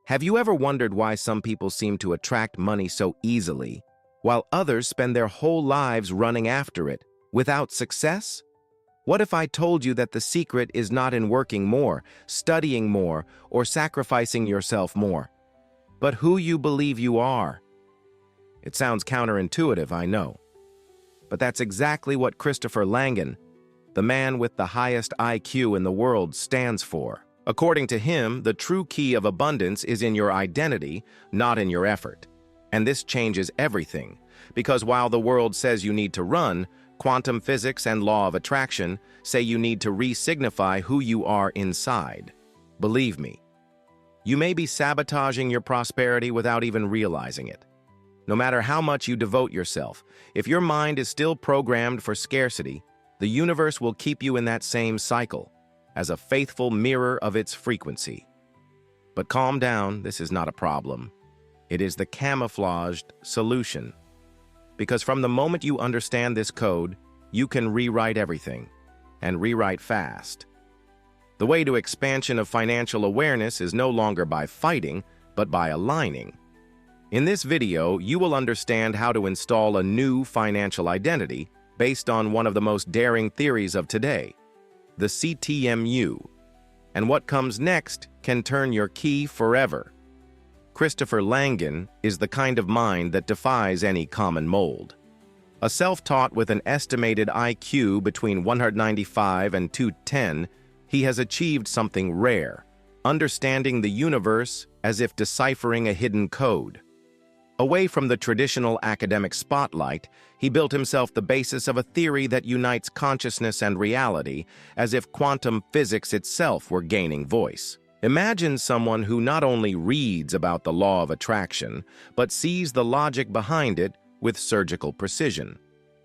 Have you ever wondered why some people seem to attract money so easily, while others spend their whole lives running after it, without success? What if I told you that the secret is not in working more, studying more, or sacrificing yourself more, but who you believe you are? It sounds counterintuitive, I know. But that's exactly what Christopher Langan, the man with the highest IQ in the world, stands for. According to him, the true key of abundance is in your identity, not in your effort. And this changes everything, because while the world says you need to run, quantum physics and law of attraction say you need to re-signify who you are inside. Believe me, you may be sabotaging your prosperity without even realizing it. No matter how much you devote yourself, if your mind is still programmed for scarcity, the universe will keep you in that same cycle, as a faithful mirror of its frequency. But calm down, this is not a problem. It is the camouflaged solution. Because from the moment you understand this code, you can rewrite everything, and rewrite fast. The way to expansion of financial awareness is no longer by fighting, but by aligning. In this video, you will understand how to install a new financial identity based on one of the most daring theories of today, the CTMU, and what comes next can turn your key forever. Christopher Langan is the kind of mind that defies any common mold. A self-taught with an estimated IQ between 195 and 210, he has achieved something rare, understanding the universe as if deciphering a hidden code. Away from the traditional academic spotlight, he built himself the basis of a theory that unites consciousness and reality, as if quantum physics itself were gaining voice. Imagine someone who not only reads about the law of attraction, but sees the logic behind it with surgical precision.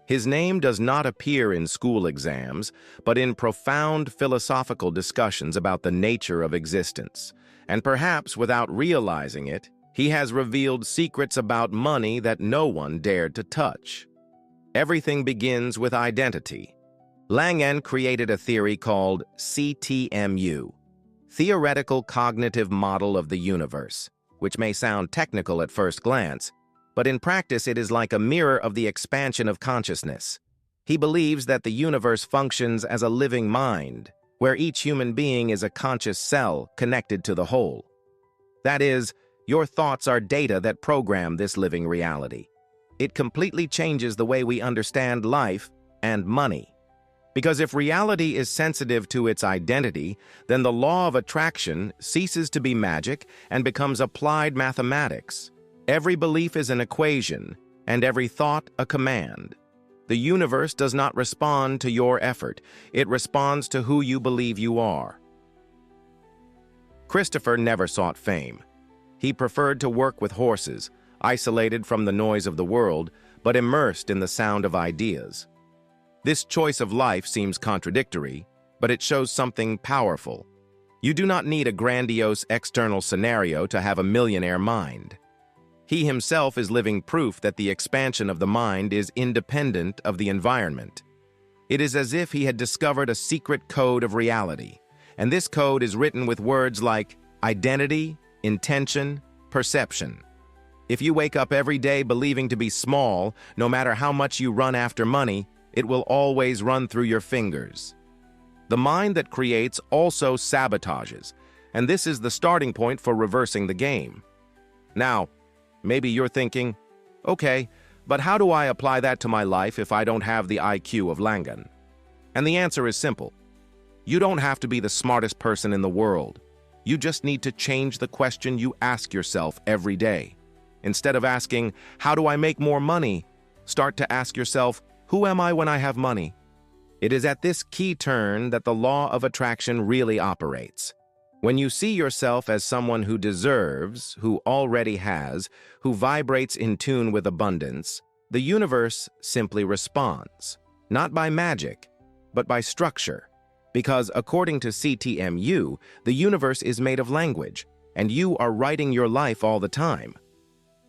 His name does not appear in school exams, but in profound philosophical discussions about the nature of existence. And perhaps without realizing it, he has revealed secrets about money that no one dared to touch. Everything begins with identity. Langan created a theory called CTMU, Theoretical Cognitive Model of the Universe, which may sound technical at first glance, but in practice it is like a mirror of the expansion of consciousness. He believes that the universe functions as a living mind, where each human being is a conscious cell connected to the whole. That is, your thoughts are data that program this living reality. It completely changes the way we understand life and money. Because if reality is sensitive to its identity, then the law of attraction ceases to be magic and becomes applied mathematics. Every belief is an equation, and every thought a command. The universe does not respond to your effort. It responds to who you believe you are. Christopher never sought fame. He preferred to work with horses, isolated from the noise of the world, but immersed in the sound of ideas. This choice of life seems contradictory, but it shows something powerful. You do not need a grandiose external scenario to have a millionaire mind. He himself is living proof that the expansion of the mind is independent of the environment. It is as if he had discovered a secret code of reality, and this code is written with words like identity, intention, perception. If you wake up every day believing to be small, no matter how much you run after money, it will always run through your fingers. The mind that creates also sabotages, and this is the starting point for reversing the game. Now, maybe you're thinking, okay, but how do I apply that to my life if I don't have the IQ of Langan? And the answer is simple. You don't have to be the smartest person in the world. You just need to change the question you ask yourself every day. Instead of asking, how do I make more money? Start to ask yourself, who am I when I have money? It is at this key turn that the law of attraction really operates. When you see yourself as someone who deserves, who already has, who vibrates in tune with abundance, the universe simply responds, not by magic, but by structure. Because according to CTMU, the universe is made of language, and you are writing your life all the time.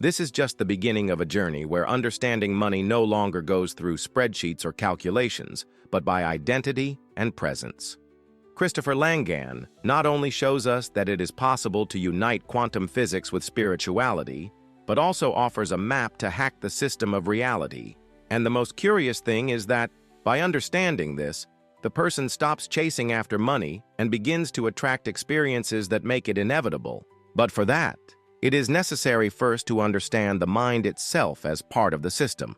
This is just the beginning of a journey where understanding money no longer goes through spreadsheets or calculations, but by identity and presence. Christopher Langan not only shows us that it is possible to unite quantum physics with spirituality, but also offers a map to hack the system of reality. And the most curious thing is that, by understanding this, the person stops chasing after money and begins to attract experiences that make it inevitable. But for that, it is necessary first to understand the mind itself as part of the system.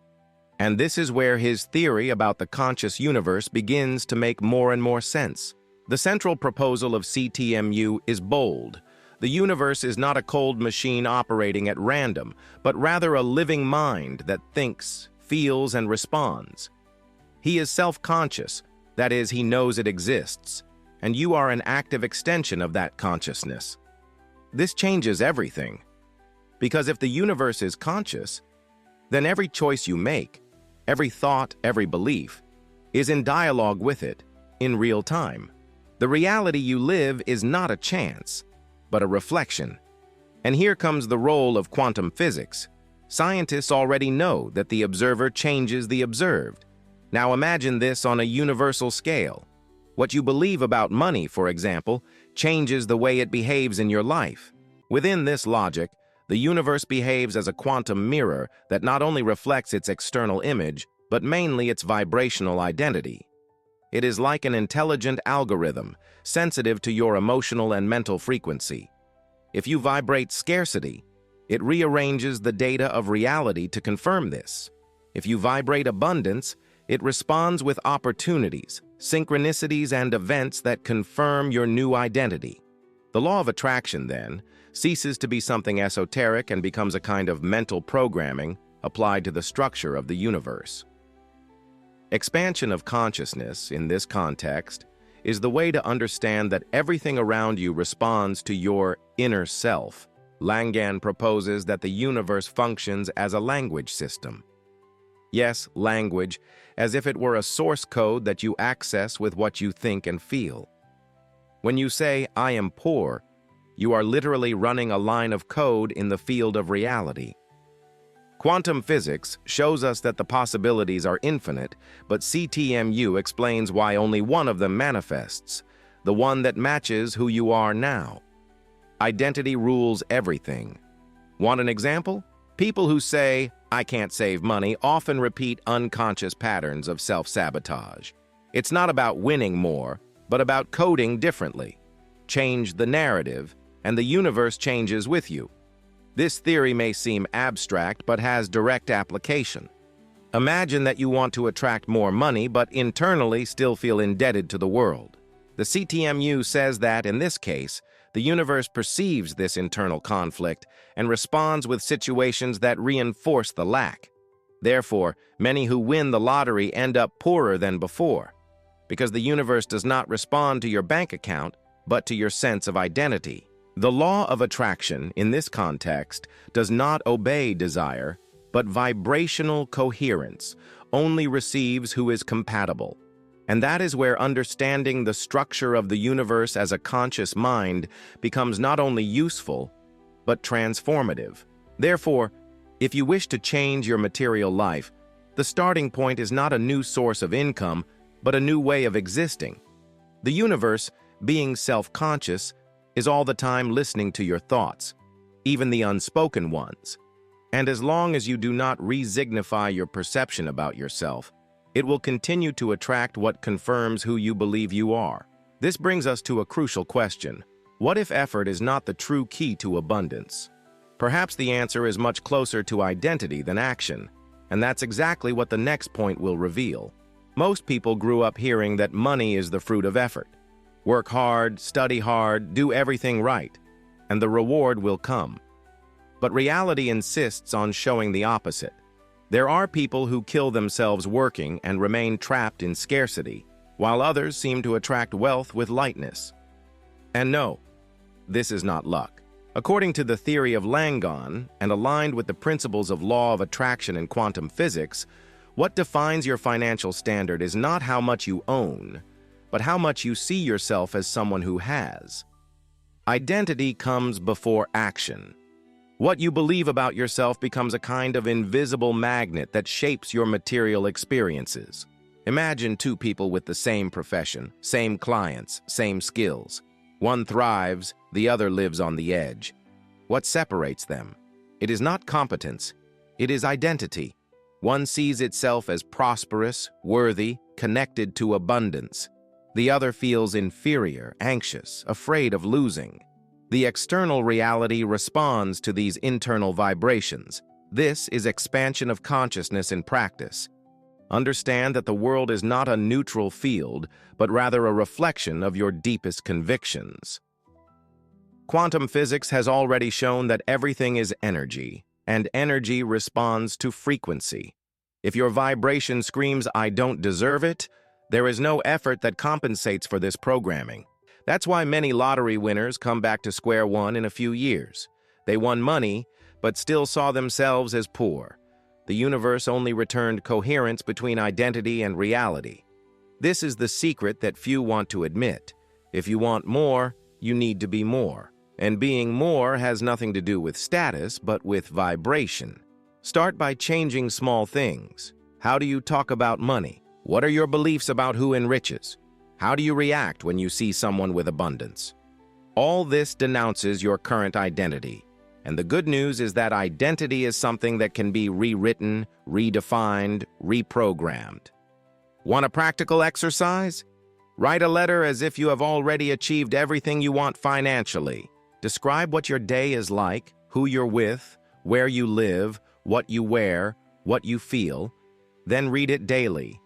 And this is where his theory about the conscious universe begins to make more and more sense. The central proposal of CTMU is bold. The universe is not a cold machine operating at random, but rather a living mind that thinks, feels, and responds. He is self-conscious, that is, he knows it exists, and you are an active extension of that consciousness. This changes everything, because if the universe is conscious, then every choice you make, every thought, every belief, is in dialogue with it, in real time. The reality you live is not a chance, but a reflection. And here comes the role of quantum physics. Scientists already know that the observer changes the observed. Now imagine this on a universal scale. What you believe about money, for example, changes the way it behaves in your life. Within this logic, the universe behaves as a quantum mirror that not only reflects its external image, but mainly its vibrational identity. It is like an intelligent algorithm, sensitive to your emotional and mental frequency. If you vibrate scarcity, it rearranges the data of reality to confirm this. If you vibrate abundance, it responds with opportunities, synchronicities, and events that confirm your new identity. The law of attraction, then, ceases to be something esoteric and becomes a kind of mental programming applied to the structure of the universe. Expansion of consciousness, in this context, is the way to understand that everything around you responds to your inner self. Langan proposes that the universe functions as a language system. Yes, language, as if it were a source code that you access with what you think and feel. When you say, "I am poor," you are literally running a line of code in the field of reality. Quantum physics shows us that the possibilities are infinite, but CTMU explains why only one of them manifests, the one that matches who you are now. Identity rules everything. Want an example? People who say, "I can't save money," often repeat unconscious patterns of self-sabotage. It's not about winning more, but about coding differently. Change the narrative, and the universe changes with you. This theory may seem abstract, but has direct application. Imagine that you want to attract more money, but internally still feel indebted to the world. The CTMU says that, in this case, the universe perceives this internal conflict and responds with situations that reinforce the lack. Therefore, many who win the lottery end up poorer than before, because the universe does not respond to your bank account, but to your sense of identity. The law of attraction, in this context, does not obey desire, but vibrational coherence only receives who is compatible. And that is where understanding the structure of the universe as a conscious mind becomes not only useful, but transformative. Therefore, if you wish to change your material life, the starting point is not a new source of income, but a new way of existing. The universe, being self-conscious, is all the time listening to your thoughts, even the unspoken ones. And as long as you do not resignify your perception about yourself, it will continue to attract what confirms who you believe you are. This brings us to a crucial question. What if effort is not the true key to abundance? Perhaps the answer is much closer to identity than action, and that's exactly what the next point will reveal. Most people grew up hearing that money is the fruit of effort. Work hard, study hard, do everything right, and the reward will come. But reality insists on showing the opposite. There are people who kill themselves working and remain trapped in scarcity, while others seem to attract wealth with lightness. And no, this is not luck. According to the theory of Langan, and aligned with the principles of law of attraction and quantum physics, what defines your financial standard is not how much you own, but how much you see yourself as someone who has. Identity comes before action. What you believe about yourself becomes a kind of invisible magnet that shapes your material experiences. Imagine two people with the same profession, same clients, same skills. One thrives, the other lives on the edge. What separates them? It is not competence, it is identity. One sees itself as prosperous, worthy, connected to abundance. The other feels inferior, anxious, afraid of losing. The external reality responds to these internal vibrations. This is expansion of consciousness in practice. Understand that the world is not a neutral field, but rather a reflection of your deepest convictions. Quantum physics has already shown that everything is energy, and energy responds to frequency. If your vibration screams, "I don't deserve it," there is no effort that compensates for this programming. That's why many lottery winners come back to square one in a few years. They won money, but still saw themselves as poor. The universe only returned coherence between identity and reality. This is the secret that few want to admit. If you want more, you need to be more. And being more has nothing to do with status, but with vibration. Start by changing small things. How do you talk about money? What are your beliefs about who enriches? How do you react when you see someone with abundance? All this denounces your current identity. And the good news is that identity is something that can be rewritten, redefined, reprogrammed. Want a practical exercise? Write a letter as if you have already achieved everything you want financially. Describe what your day is like, who you're with, where you live, what you wear, what you feel. Then read it daily.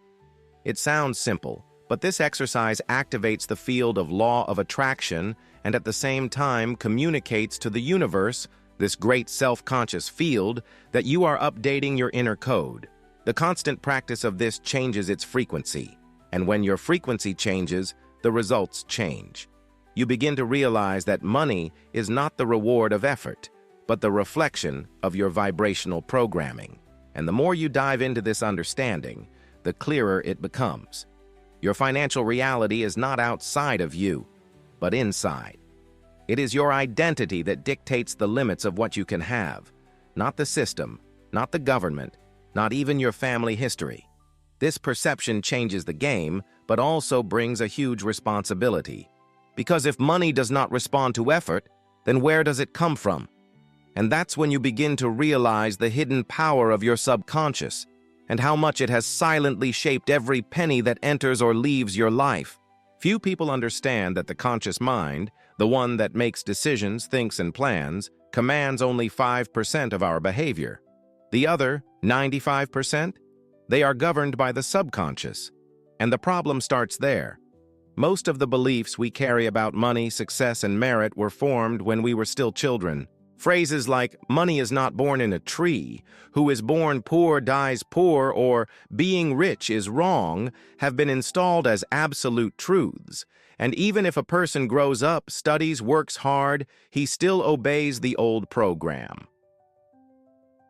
It sounds simple, but this exercise activates the field of law of attraction and at the same time communicates to the universe, this great self-conscious field, that you are updating your inner code. The constant practice of this changes its frequency, and when your frequency changes, the results change. You begin to realize that money is not the reward of effort, but the reflection of your vibrational programming. And the more you dive into this understanding, the clearer it becomes. Your financial reality is not outside of you, but inside. It is your identity that dictates the limits of what you can have, not the system, not the government, not even your family history. This perception changes the game, but also brings a huge responsibility. Because if money does not respond to effort, then where does it come from? And that's when you begin to realize the hidden power of your subconscious and how much it has silently shaped every penny that enters or leaves your life. Few people understand that the conscious mind, the one that makes decisions, thinks, and plans, commands only 5% of our behavior. The other, 95%, they are governed by the subconscious. And the problem starts there. Most of the beliefs we carry about money, success, and merit were formed when we were still children. Phrases like, "money is not born in a tree," "who is born poor dies poor," or "being rich is wrong," have been installed as absolute truths. And even if a person grows up, studies, works hard, he still obeys the old program.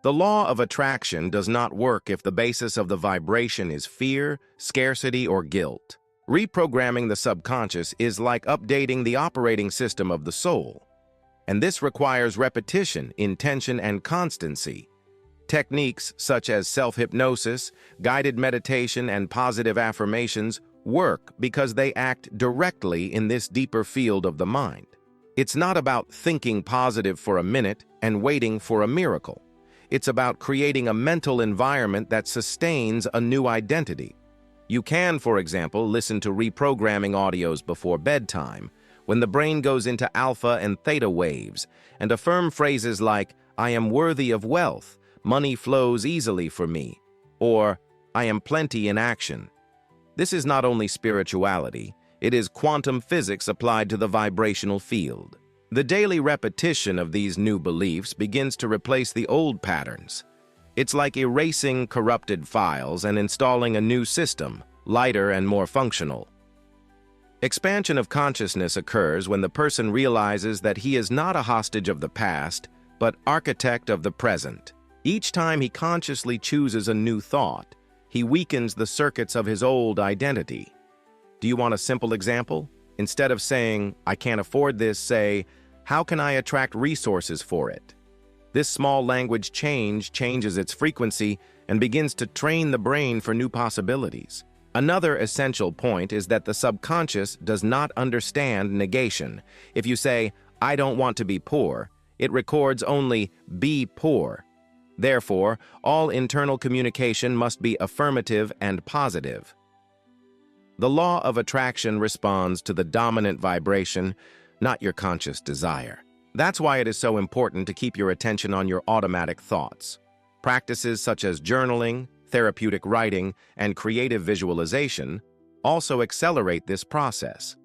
The law of attraction does not work if the basis of the vibration is fear, scarcity, or guilt. Reprogramming the subconscious is like updating the operating system of the soul. And this requires repetition, intention, and constancy. Techniques such as self-hypnosis, guided meditation, and positive affirmations work because they act directly in this deeper field of the mind. It's not about thinking positive for a minute and waiting for a miracle. It's about creating a mental environment that sustains a new identity. You can, for example, listen to reprogramming audios before bedtime, when the brain goes into alpha and theta waves, and affirm phrases like, "I am worthy of wealth," "money flows easily for me," or "I am plenty in action." This is not only spirituality, it is quantum physics applied to the vibrational field. The daily repetition of these new beliefs begins to replace the old patterns. It's like erasing corrupted files and installing a new system, lighter and more functional. Expansion of consciousness occurs when the person realizes that he is not a hostage of the past, but architect of the present. Each time he consciously chooses a new thought, he weakens the circuits of his old identity. Do you want a simple example? Instead of saying, "I can't afford this," say, "How can I attract resources for it?" This small language changes its frequency and begins to train the brain for new possibilities. Another essential point is that the subconscious does not understand negation. If you say, "I don't want to be poor," it records only "be poor." Therefore, all internal communication must be affirmative and positive. The law of attraction responds to the dominant vibration, not your conscious desire. That's why it is so important to keep your attention on your automatic thoughts. Practices such as journaling, therapeutic writing, and creative visualization also accelerate this process.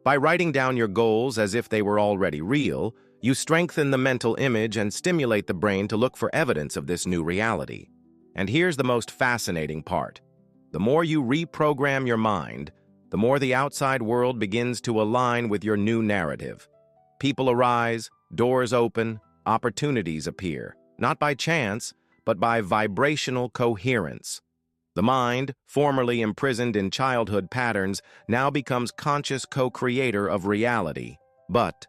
By writing down your goals as if they were already real, you strengthen the mental image and stimulate the brain to look for evidence of this new reality. And here's the most fascinating part. The more you reprogram your mind, the more the outside world begins to align with your new narrative. People arise, doors open, opportunities appear, not by chance, but by vibrational coherence. The mind, formerly imprisoned in childhood patterns, now becomes conscious co-creator of reality. But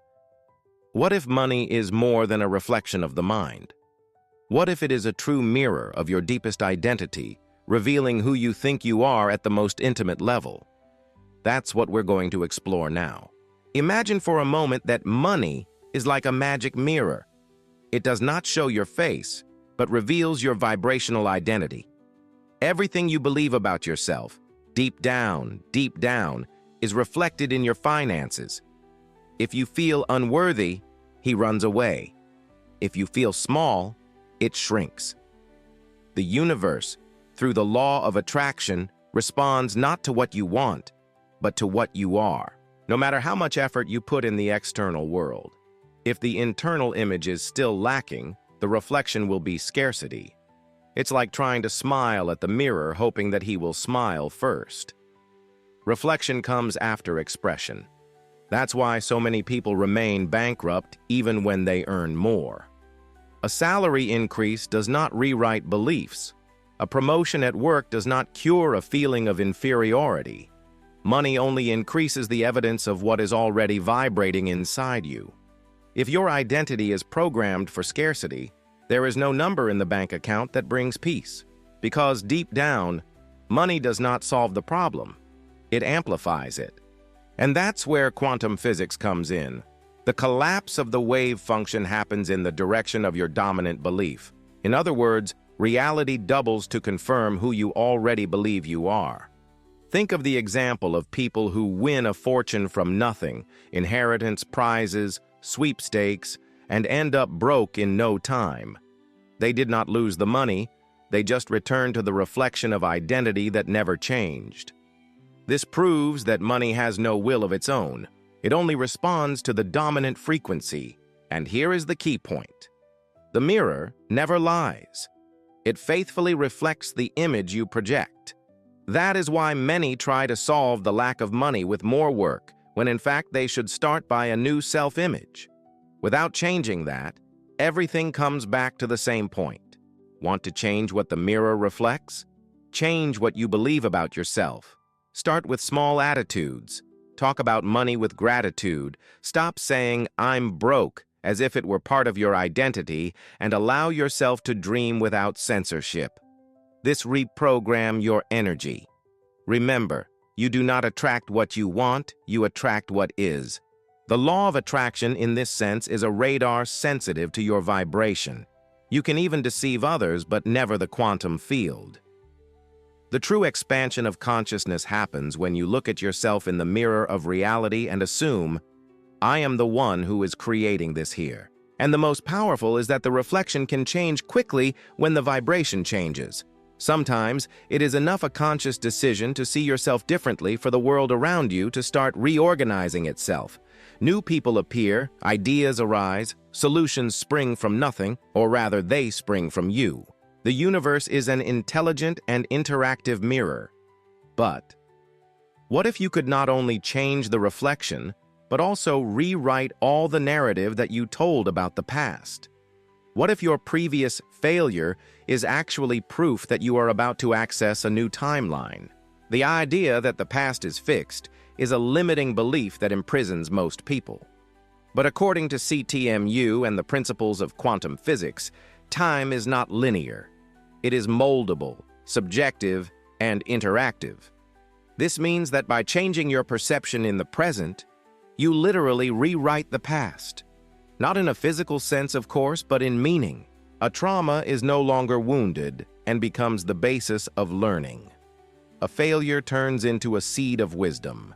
what if money is more than a reflection of the mind? What if it is a true mirror of your deepest identity, revealing who you think you are at the most intimate level? That's what we're going to explore now. Imagine for a moment that money is like a magic mirror. It does not show your face, but reveals your vibrational identity. Everything you believe about yourself, deep down, is reflected in your finances. If you feel unworthy, he runs away. If you feel small, it shrinks. The universe, through the law of attraction, responds not to what you want, but to what you are. No matter how much effort you put in the external world, if the internal image is still lacking, the reflection will be scarcity. It's like trying to smile at the mirror, hoping that he will smile first. Reflection comes after expression. That's why so many people remain bankrupt even when they earn more. A salary increase does not rewrite beliefs. A promotion at work does not cure a feeling of inferiority. Money only increases the evidence of what is already vibrating inside you. If your identity is programmed for scarcity, there is no number in the bank account that brings peace. Because deep down, money does not solve the problem. It amplifies it. And that's where quantum physics comes in. The collapse of the wave function happens in the direction of your dominant belief. In other words, reality doubles to confirm who you already believe you are. Think of the example of people who win a fortune from nothing, inheritance, prizes, sweepstakes, and end up broke in no time. They did not lose the money, they just returned to the reflection of identity that never changed. This proves that money has no will of its own. It only responds to the dominant frequency. And here is the key point. The mirror never lies. It faithfully reflects the image you project. That is why many try to solve the lack of money with more work, when in fact they should start by a new self-image. Without changing that, everything comes back to the same point. Want to change what the mirror reflects? Change what you believe about yourself. Start with small attitudes. Talk about money with gratitude. Stop saying, "I'm broke," as if it were part of your identity, and allow yourself to dream without censorship. This reprogram your energy. Remember, you do not attract what you want, you attract what is. The law of attraction in this sense is a radar sensitive to your vibration. You can even deceive others, but never the quantum field. The true expansion of consciousness happens when you look at yourself in the mirror of reality and assume, "I am the one who is creating this here." And the most powerful is that the reflection can change quickly when the vibration changes. Sometimes, it is enough a conscious decision to see yourself differently for the world around you to start reorganizing itself. New people appear, ideas arise, solutions spring from nothing, or rather they spring from you. The universe is an intelligent and interactive mirror. But what if you could not only change the reflection, but also rewrite all the narrative that you told about the past? What if your previous failure is actually proof that you are about to access a new timeline? The idea that the past is fixed is a limiting belief that imprisons most people. But according to CTMU and the principles of quantum physics, time is not linear. It is moldable, subjective, and interactive. This means that by changing your perception in the present, you literally rewrite the past. Not in a physical sense, of course, but in meaning. A trauma is no longer wounded and becomes the basis of learning. A failure turns into a seed of wisdom.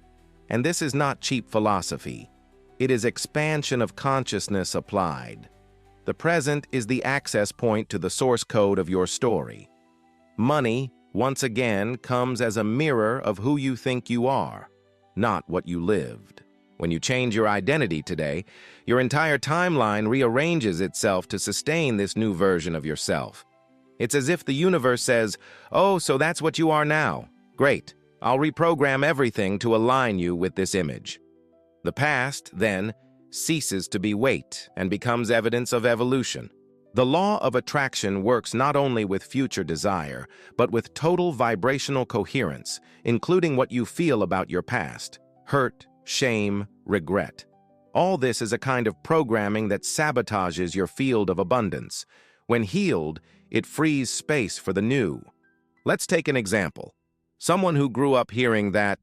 And this is not cheap philosophy. It is expansion of consciousness applied. The present is the access point to the source code of your story. Money, once again, comes as a mirror of who you think you are, not what you lived. When you change your identity today, your entire timeline rearranges itself to sustain this new version of yourself. It's as if the universe says, "Oh, so that's what you are now. Great. I'll reprogram everything to align you with this image." The past, then, ceases to be weight and becomes evidence of evolution. The law of attraction works not only with future desire, but with total vibrational coherence, including what you feel about your past: hurt, shame, regret. All this is a kind of programming that sabotages your field of abundance. When healed, it frees space for the new. Let's take an example. Someone who grew up hearing that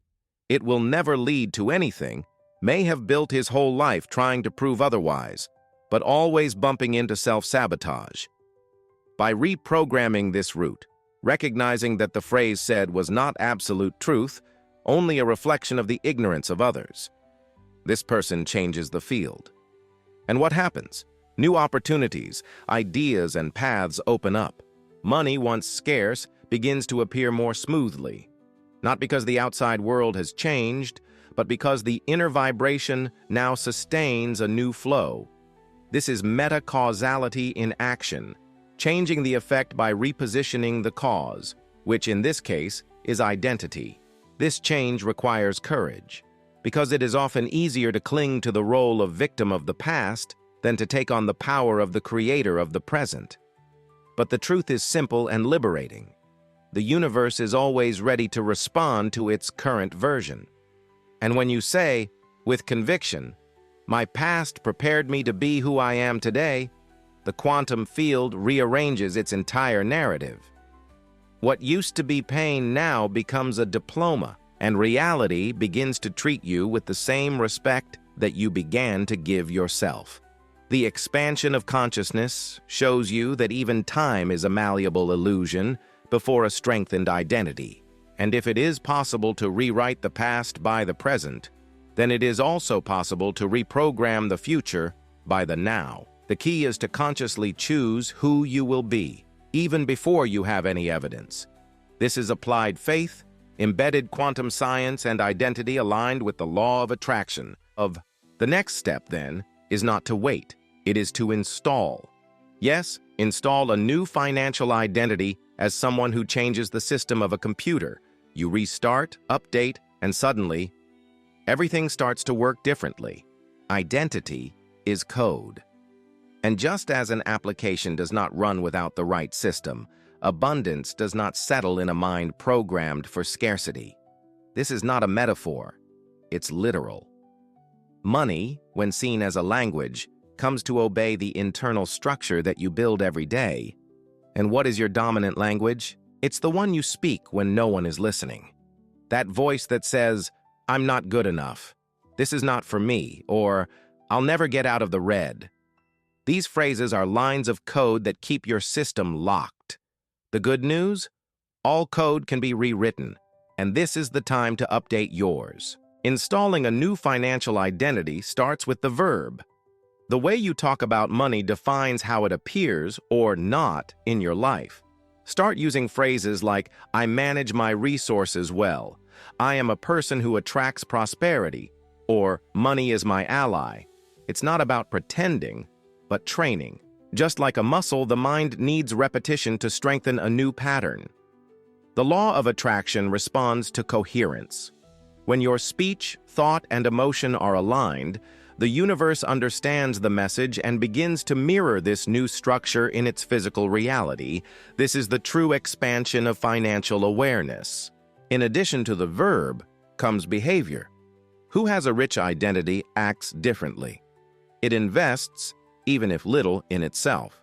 it will never lead to anything may have built his whole life trying to prove otherwise, but always bumping into self-sabotage. By reprogramming this route, recognizing that the phrase said was not absolute truth, only a reflection of the ignorance of others, this person changes the field. And what happens? New opportunities, ideas, and paths open up. Money, once scarce, begins to appear more smoothly. Not because the outside world has changed, but because the inner vibration now sustains a new flow. This is meta-causality in action, changing the effect by repositioning the cause, which in this case is identity. This change requires courage, because it is often easier to cling to the role of victim of the past than to take on the power of the creator of the present. But the truth is simple and liberating. The universe is always ready to respond to its current version. And when you say, with conviction, "My past prepared me to be who I am today," the quantum field rearranges its entire narrative. What used to be pain now becomes a diploma, and reality begins to treat you with the same respect that you began to give yourself. The expansion of consciousness shows you that even time is a malleable illusion before a strengthened identity. And if it is possible to rewrite the past by the present, then it is also possible to reprogram the future by the now. The key is to consciously choose who you will be, even before you have any evidence. This is applied faith, embedded quantum science, and identity aligned with the law of attraction. The next step, then, is not to wait. It is to install. Yes, install a new financial identity as someone who changes the system of a computer. You restart, update, and suddenly, everything starts to work differently. Identity is code. And just as an application does not run without the right system, abundance does not settle in a mind programmed for scarcity. This is not a metaphor. It's literal. Money, when seen as a language, comes to obey the internal structure that you build every day. And what is your dominant language? It's the one you speak when no one is listening. That voice that says, "I'm not good enough," "This is not for me," or "I'll never get out of the red." These phrases are lines of code that keep your system locked. The good news? All code can be rewritten, and this is the time to update yours. Installing a new financial identity starts with the verb. The way you talk about money defines how it appears or not in your life. Start using phrases like, "I manage my resources well," "I am a person who attracts prosperity," or "Money is my ally." It's not about pretending, but training. Just like a muscle, the mind needs repetition to strengthen a new pattern. The law of attraction responds to coherence. When your speech, thought, and emotion are aligned, the universe understands the message and begins to mirror this new structure in its physical reality. This is the true expansion of financial awareness. In addition to the verb comes behavior. Who has a rich identity acts differently. It invests, even if little, in itself.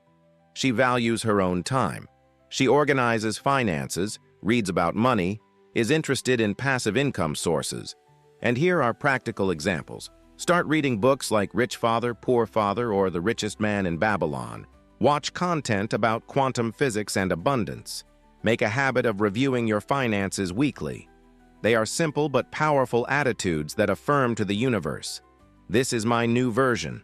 She values her own time. She organizes finances, reads about money, is interested in passive income sources. And here are practical examples. Start reading books like Rich Father, Poor Father, or The Richest Man in Babylon. Watch content about quantum physics and abundance. Make a habit of reviewing your finances weekly. They are simple but powerful attitudes that affirm to the universe, "This is my new version."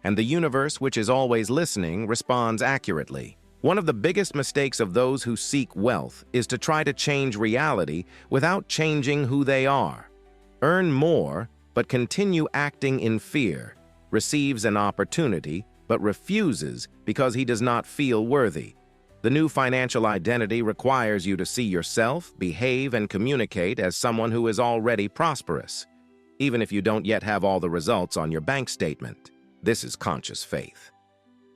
And the universe, which is always listening, responds accurately. One of the biggest mistakes of those who seek wealth is to try to change reality without changing who they are. Earn more, but continue acting in fear. Receives an opportunity, but refuses because he does not feel worthy. The new financial identity requires you to see yourself, behave, and communicate as someone who is already prosperous, even if you don't yet have all the results on your bank statement. This is conscious faith.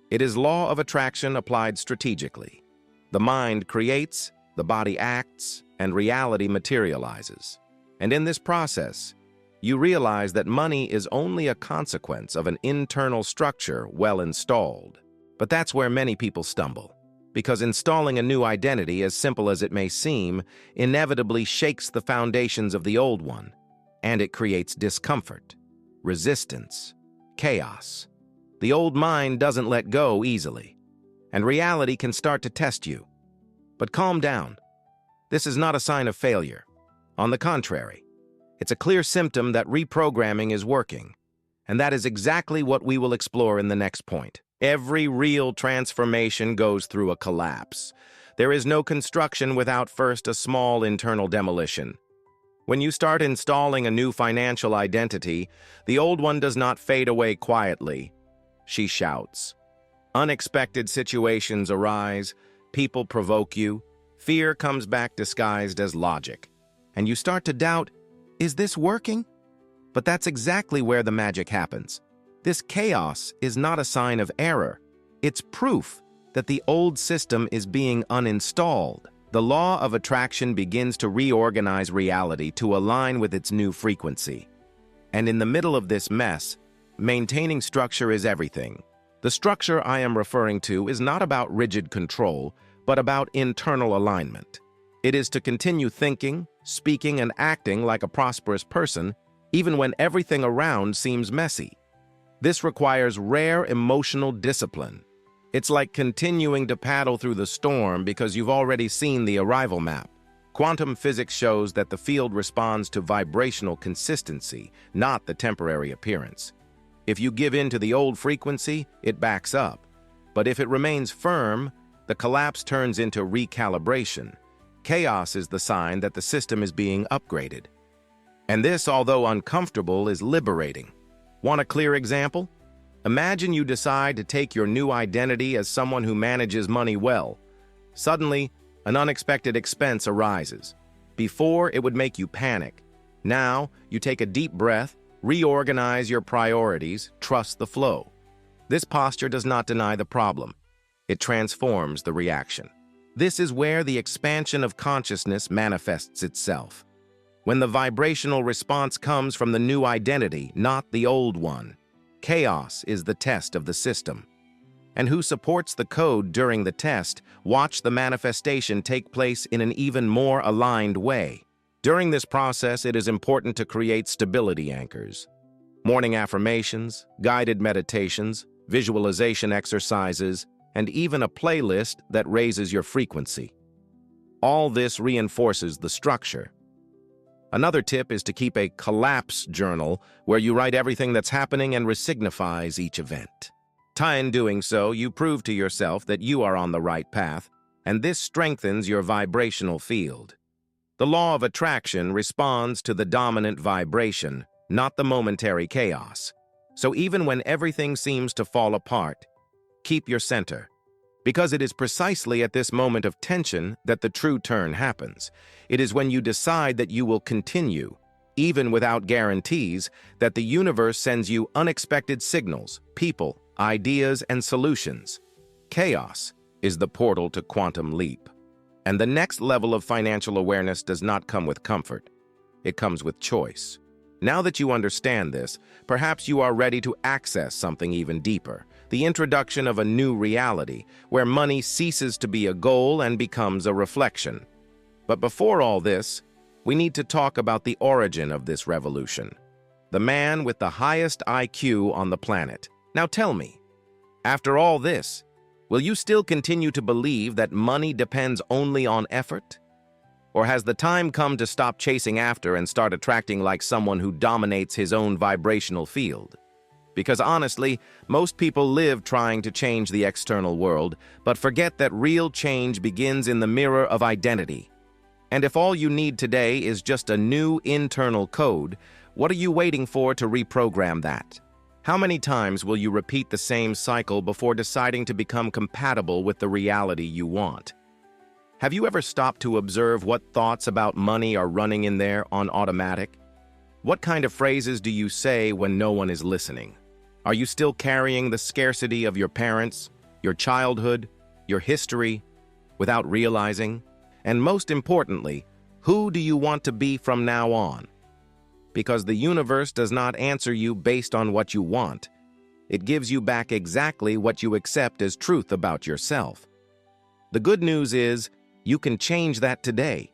It is law of attraction applied strategically. The mind creates, the body acts, and reality materializes. And in this process, you realize that money is only a consequence of an internal structure well installed. But that's where many people stumble, because installing a new identity, as simple as it may seem, inevitably shakes the foundations of the old one, and it creates discomfort, resistance, chaos. The old mind doesn't let go easily, and reality can start to test you. But calm down. This is not a sign of failure. On the contrary, it's a clear symptom that reprogramming is working, and that is exactly what we will explore in the next point. Every real transformation goes through a collapse. There is no construction without first a small internal demolition. When you start installing a new financial identity, the old one does not fade away quietly. She shouts. Unexpected situations arise, people provoke you, fear comes back disguised as logic, and you start to doubt, is this working? But that's exactly where the magic happens. This chaos is not a sign of error. It's proof that the old system is being uninstalled. The law of attraction begins to reorganize reality to align with its new frequency. And in the middle of this mess, maintaining structure is everything. The structure I am referring to is not about rigid control, but about internal alignment. It is to continue thinking, speaking, and acting like a prosperous person, even when everything around seems messy. This requires rare emotional discipline. It's like continuing to paddle through the storm because you've already seen the arrival map. Quantum physics shows that the field responds to vibrational consistency, not the temporary appearance. If you give in to the old frequency, it backs up. But if it remains firm, the collapse turns into recalibration. Chaos is the sign that the system is being upgraded. And this, although uncomfortable, is liberating. Want a clear example? Imagine you decide to take your new identity as someone who manages money well. Suddenly, an unexpected expense arises. Before, it would make you panic. Now, you take a deep breath, reorganize your priorities, trust the flow. This posture does not deny the problem. It transforms the reaction. This is where the expansion of consciousness manifests itself. When the vibrational response comes from the new identity, not the old one. Chaos is the test of the system. And who supports the code during the test, watch the manifestation take place in an even more aligned way. During this process, it is important to create stability anchors. Morning affirmations, guided meditations, visualization exercises, and even a playlist that raises your frequency. All this reinforces the structure. Another tip is to keep a collapse journal where you write everything that's happening and resignifies each event. In doing so, you prove to yourself that you are on the right path, and this strengthens your vibrational field. The law of attraction responds to the dominant vibration, not the momentary chaos. So even when everything seems to fall apart, keep your center. Because it is precisely at this moment of tension that the true turn happens. It is when you decide that you will continue, even without guarantees, that the universe sends you unexpected signals, people, ideas, and solutions. Chaos is the portal to quantum leap. And the next level of financial awareness does not come with comfort. It comes with choice. Now that you understand this, perhaps you are ready to access something even deeper. The introduction of a new reality, where money ceases to be a goal and becomes a reflection. But before all this, we need to talk about the origin of this revolution. The man with the highest IQ on the planet. Now tell me, after all this, will you still continue to believe that money depends only on effort? Or has the time come to stop chasing after and start attracting like someone who dominates his own vibrational field? Because honestly, most people live trying to change the external world, but forget that real change begins in the mirror of identity. And if all you need today is just a new internal code, what are you waiting for to reprogram that? How many times will you repeat the same cycle before deciding to become compatible with the reality you want? Have you ever stopped to observe what thoughts about money are running in there on automatic? What kind of phrases do you say when no one is listening? Are you still carrying the scarcity of your parents, your childhood, your history, without realizing? And most importantly, who do you want to be from now on? Because the universe does not answer you based on what you want. It gives you back exactly what you accept as truth about yourself. The good news is, you can change that today.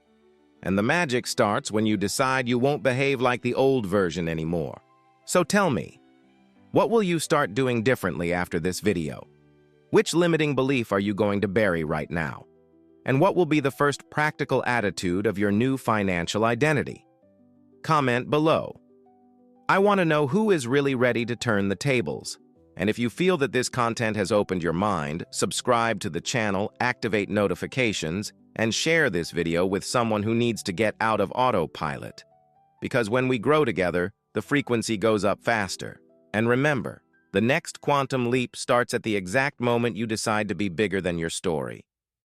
And the magic starts when you decide you won't behave like the old version anymore. So tell me, what will you start doing differently after this video? Which limiting belief are you going to bury right now? And what will be the first practical attitude of your new financial identity? Comment below. I want to know who is really ready to turn the tables. And if you feel that this content has opened your mind, subscribe to the channel, activate notifications, and share this video with someone who needs to get out of autopilot. Because when we grow together, the frequency goes up faster. And remember, the next quantum leap starts at the exact moment you decide to be bigger than your story.